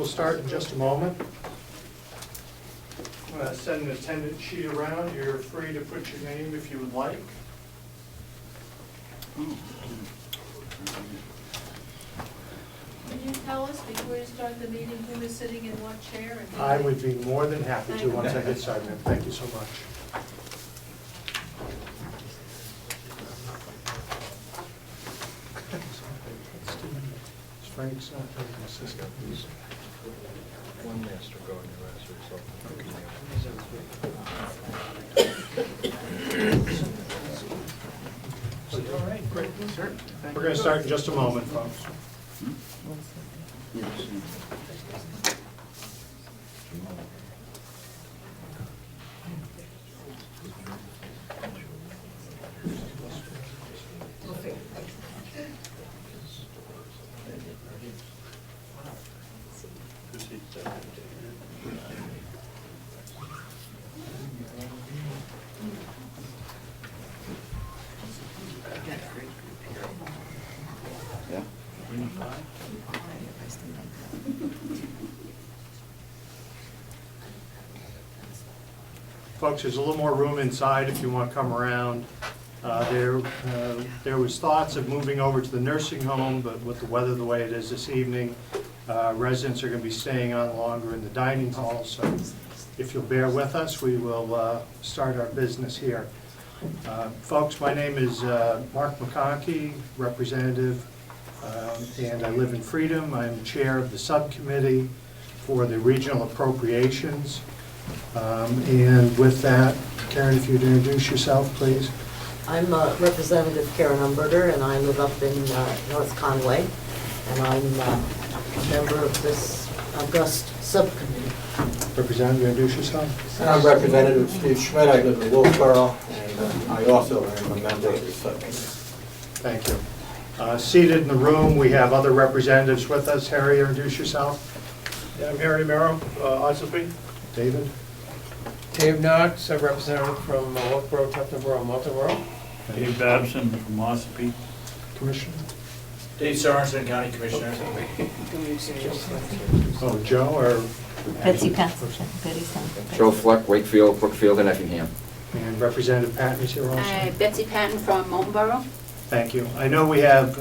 We'll start in just a moment. I'm going to send an attendance sheet around. You're free to put your name if you would like. Can you tell us before you start the meeting who is sitting in what chair? And I would be more than happy to once I get started. Thank you so much. Frank's not taking assistant. One master guard and the rest All right, great. We're going to start in just a moment, folks. Folks, there's a little more room inside if you want to come around. There was thoughts of moving over to the nursing home, but with the weather the way it is this evening, residents are going to be staying on longer in the dining hall. So if you'll bear with us, we will start our business here. Folks, my name is Mark McConkey, representative, and I live in Freedom. I'm chair of the subcommittee for the regional appropriations. And with that, Karen, if you'd introduce yourself, please. I'm Representative Karen Umberger, and I live up in North Conway, and I'm a member of this august subcommittee. Representative, introduce yourself. And I'm Representative Steve Schmidt. I live in Wolfboro, and I also am a member of the subcommittee. Thank you. Seated in the room, we have other representatives with us. Harry, introduce yourself. Yeah, I'm Harry Merrill, Ossipee. David. Dave Knox, a representative from Wolfboro, Tuftonboro, Marlboro. Dave Babson from Ossipee. Commissioner. Dave Sorensen, County Commissioner. Oh, Joe or? Betsy Patton. Joe Fleck, Wakefield, Brookfield, and Effingham. And Representative Patton is here also. Betsy Patton from Moultonborough. Thank you. I know we have,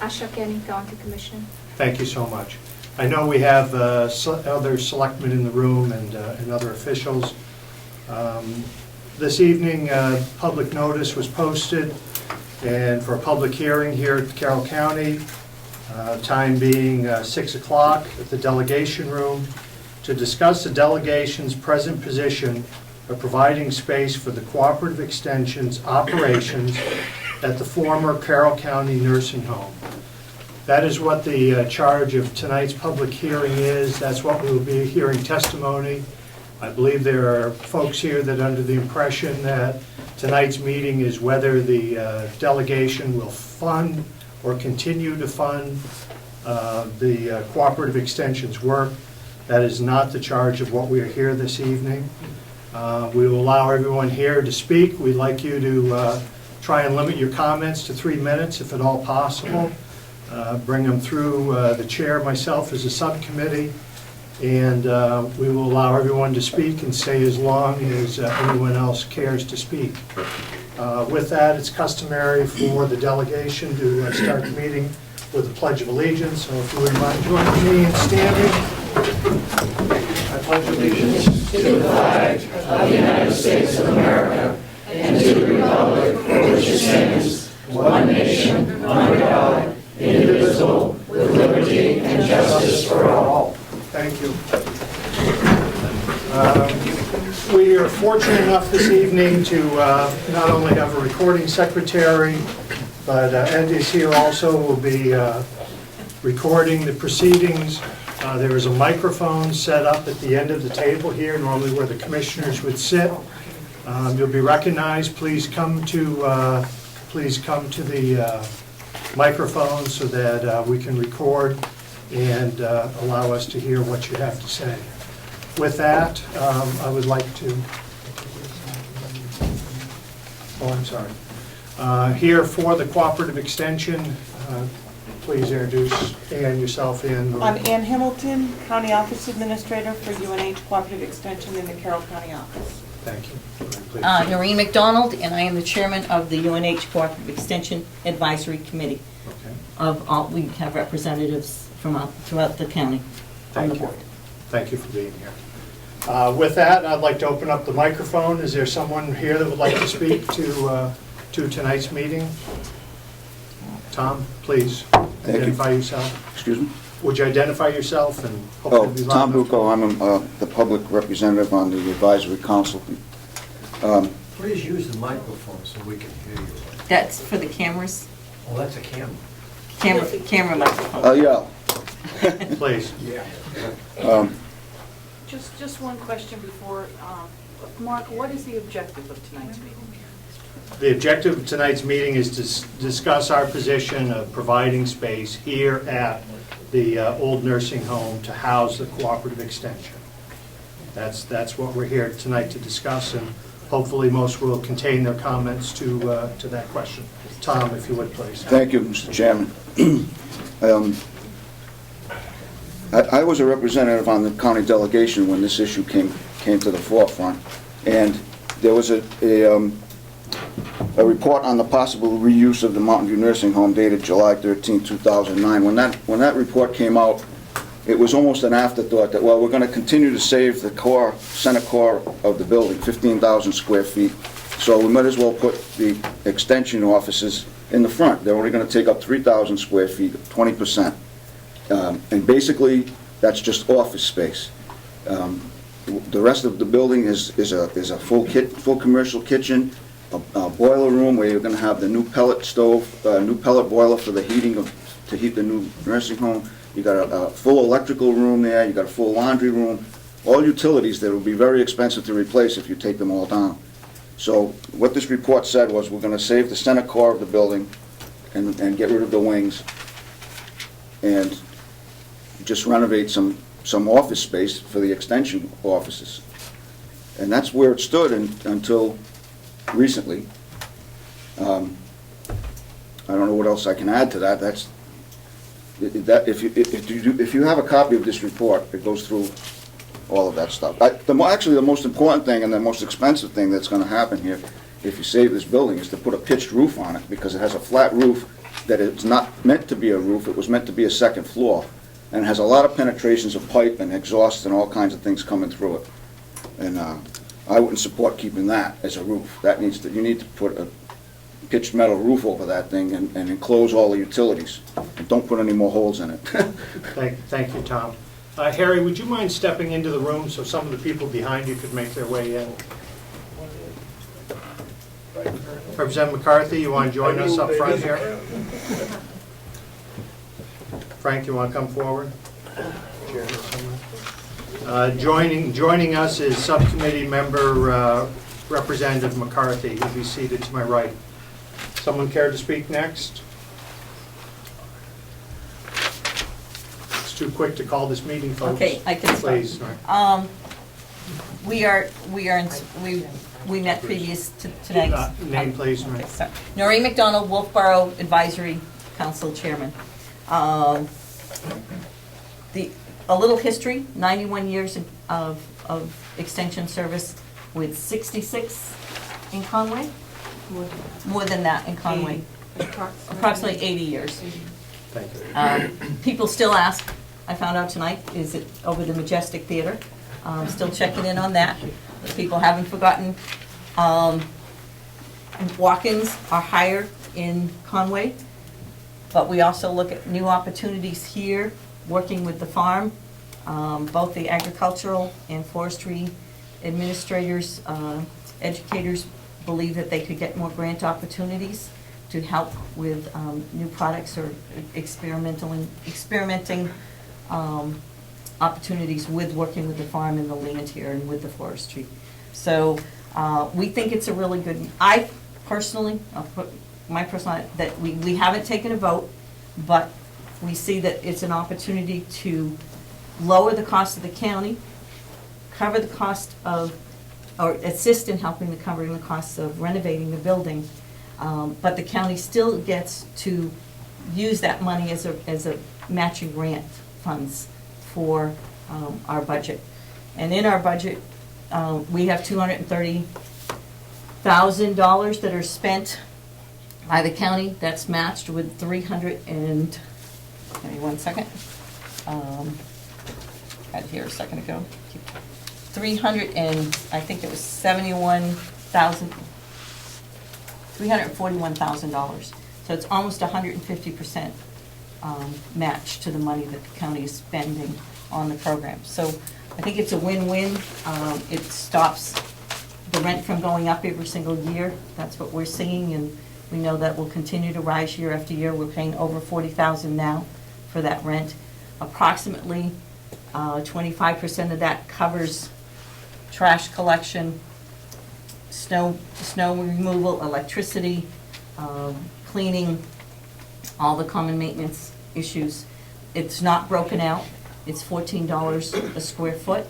Asha Kenny, County Commissioner. thank you so much. I know we have other selectmen in the room and other officials. This evening, public notice was posted and for a public hearing here at Carroll County, time being 6 o'clock at the delegation room, to discuss the delegation's present position of providing space for the Cooperative Extension's operations at the former Carroll County nursing home. That is what the charge of tonight's public hearing is. That's what we will be hearing testimony. I believe there are folks here that are under the impression that tonight's meeting is whether the delegation will fund or continue to fund the Cooperative Extension's work. That is not the charge of what we are here this evening. We will allow everyone here to speak. We'd like you to try and limit your comments to 3 minutes if at all possible. Bring them through the chair, myself as a subcommittee, and we will allow everyone to speak and stay as long as anyone else cares to speak. With that, it's customary for the delegation to start the meeting with the Pledge of Allegiance. So if you would mind joining me in standing. I pledge allegiance to the flag of the United States of America and to the republic for which it stands, one nation, under God, indivisible, with liberty and justice for all. Thank you. We are fortunate enough this evening to not only have a recording secretary, but Ed is here also, will be recording the proceedings. There is a microphone set up at the end of the table here, normally where the commissioners would sit. You'll be recognized. Please come to the microphone so that we can record and allow us to hear what you have to say. With that, I would like to, here for the Cooperative Extension, please introduce Ann, yourself, and... I'm Ann Hamilton, County Office Administrator for UNH Cooperative Extension in the Carroll County office. Thank you. Please. Noreen McDonald, and I am the chairman of the UNH Cooperative Extension Advisory Committee. Okay. We have representatives from throughout the county on the Thank you. board. Thank you for being here. With that, I'd like to open up the microphone. Is there someone here that would like to speak to tonight's meeting? Tom, please identify yourself. Excuse me? Would you identify yourself and hopefully be loud Tom enough to- Bucco, I'm the public representative on the advisory council. Please use the microphone so we can hear you. That's for the cameras? Oh, that's a camera. Camera microphone. Yeah. Please. Yeah. Just one question before, Mark, what is the objective of tonight's meeting? The objective of tonight's meeting is to discuss our position of providing space here at the old nursing home to house the cooperative extension. That's what we're here tonight to discuss, and hopefully most will contain their comments to that question. Tom, if you would, please. Thank you, Mr. Chairman. I was a representative on the county delegation when this issue came to the forefront, and there was a report on the possible reuse of the Mountain View Nursing Home dated July 13, 2009. When that report came out, it was almost an afterthought that, well, we're going to continue to save the center core of the building, 15,000 square feet, so we might as well put the extension offices in the front. They're only going to take up 3,000 square feet, 20%. And basically, that's just office space. The rest of the building is a full commercial kitchen, a boiler room where you're going to have the new pellet stove, new pellet boiler for the to heat the new nursing home. You got a full electrical room there. You got a full laundry room. All utilities that will be very expensive to replace if you take them all down. So what this report said was we're going to save the center core of the building and get rid of the wings and just renovate some office space for the extension offices. And that's where it stood until recently. I don't know what else I can add to that. If you have a copy of this report, it goes through all of that stuff. Actually, the most important thing and the most expensive thing that's going to happen here, if you save this building, is to put a pitched roof on it, because it has a flat roof that it's not meant to be a roof. It was meant to be a second floor, and it has a lot of penetrations of pipe and exhaust and all kinds of things coming through it. And I wouldn't support keeping that as a roof. You need to put a pitched metal roof over that thing and enclose all the utilities. And don't put any more holes in it. Thank you, Tom. Harry, would you mind stepping into the room so some of the people behind you could make their way in? Representative McCarthy, you want to join us up front here? Frank, you want to come forward? Joining us is subcommittee member Representative McCarthy. He'll be seated to my right. Someone care to speak next? It's too quick to call this meeting, folks. Okay, I can start. Please. We met previous to tonight's. Name, please. Okay, sorry. Noreen McDonald, Wolfboro Advisory Council Chairman. A little history: 91 years of extension service with 66 in Conway. More than that in Conway. Approximately 80 years. Thank you. People still ask, I found out tonight, is it over the Majestic Theater? Still checking in on that. People haven't forgotten. Walk-ins are higher in Conway, but we also look at new opportunities here, working with the farm. Both the agricultural and forestry administrators, educators believe that they could get more grant opportunities to help with new products or experimenting opportunities with working with the farm and the land here and with the forestry. So we think it's a really good, I'll put my personal, that we haven't taken a vote, but we see that it's an opportunity to lower the cost of the county, cover the cost of, or assist in helping covering the costs of renovating the building, but the county still gets to use that money as a matching grant funds for our budget. And in our budget, we have $230,000 that are spent by the county. That's matched with 300 and, give me 1 second. Had it here a second ago. 300 and, I think it was $341,000. So it's almost 150% match to the money that the county is spending on the program. So I think it's a win-win. It stops the rent from going up every single year. That's what we're seeing, and we know that will continue to rise year after year. We're paying over $40,000 now for that rent. Approximately 25% of that covers trash collection, snow removal, electricity, cleaning, all the common maintenance issues. It's not broken out. It's $14 a square foot.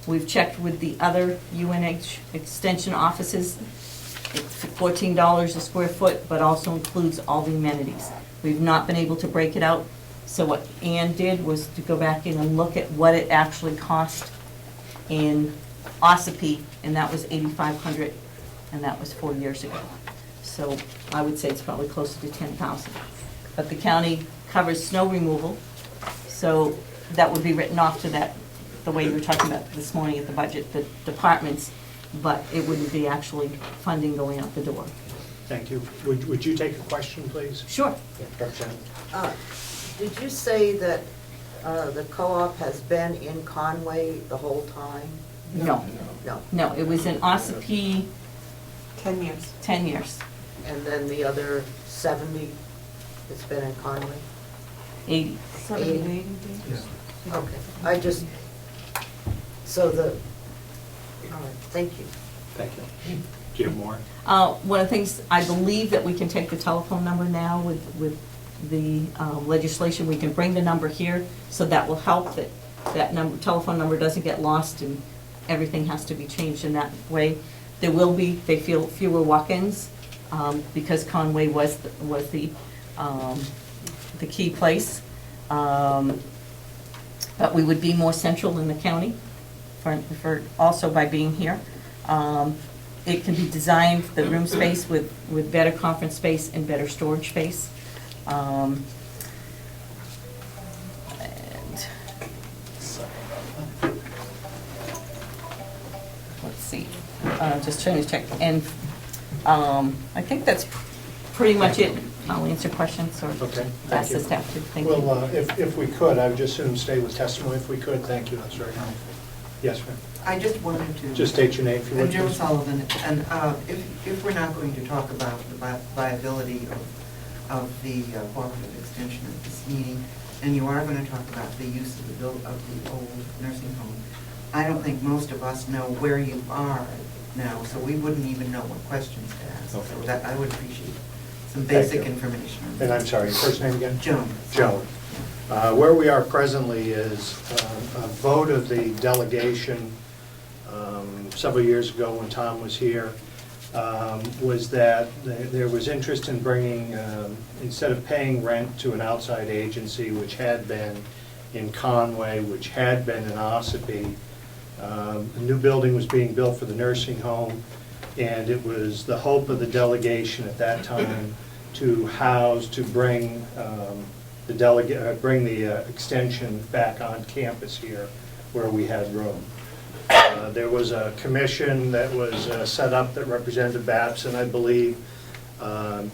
We've checked with the other UNH extension offices. It's $14 a square foot, but also includes all the amenities. We've not been able to break it out. So what Ann did was to go back in and look at what it actually cost in Ossipee, and that was $8,500, and that was 4 years ago. So I would say it's probably closer to $10,000. But the county covers snow removal, so that would be written off to that, the way you were talking about this morning at the budget, the departments, but it wouldn't be actually funding going out the door. Thank you. Would you take a question, please? Sure. Representative. Did you say that the co-op has been in Conway the whole time? No. No. No, it was in Ossipee 10 years. 10 years. And then the other 70, it's been in Conway? 80. 70, 80 days. Okay, I just, so the, all right, thank you. Thank you. Do you have more? One of the things, I believe that we can take the telephone number now with the legislation. We can bring the number here, so that will help that number, telephone number doesn't get lost and everything has to be changed in that way. There will be, they feel, fewer walk-ins because Conway was the key place. But we would be more central in the county for also by being here. It can be designed, the room space, with better conference space and better storage space. And let's see, just trying to check. And I think that's pretty much it. I'll answer questions or ask the staff to. Thank you. Well, if we could, I would just soon stay with testimony if we could. Thank you, that's very helpful. Yes, ma'am. I just wanted to... Just state your name if you would. Joe Sullivan, and if we're not going to talk about the viability of the cooperative extension at this meeting, and you are going to talk about the use of the old nursing home, I don't think most of us know where you are now, so we wouldn't even know what questions to ask. Okay. So that I would appreciate some basic information. And I'm sorry, your first name again? Joan. Joan. Where we are presently is a vote of the delegation several years ago when Tom was here, was that there was interest in bringing, instead of paying rent to an outside agency, which had been in Conway, which had been in Ossipee, a new building was being built for the nursing home, and it was the hope of the delegation at that time to bring the extension back on campus here where we had room. There was a commission that was set up that Representative Babson, I believe,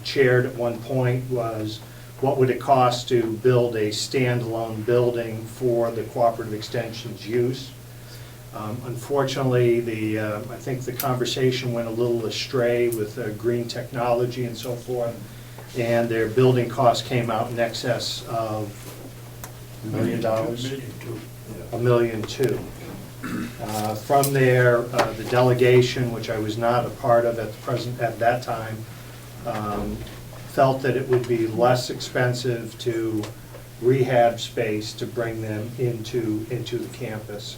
chaired at one point, was what would it cost to build a standalone building for the cooperative extension's use. Unfortunately, I think the conversation went a little astray with green technology and so forth, and their building cost came out in excess of $1 million, $1.2 million. From there, the delegation, which I was not a part of at that time, felt that it would be less expensive to rehab space to bring them into the campus.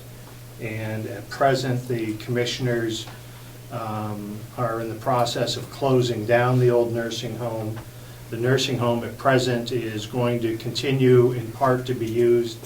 And at present, the commissioners are in the process of closing down the old nursing home. The nursing home at present is going to continue in part to be used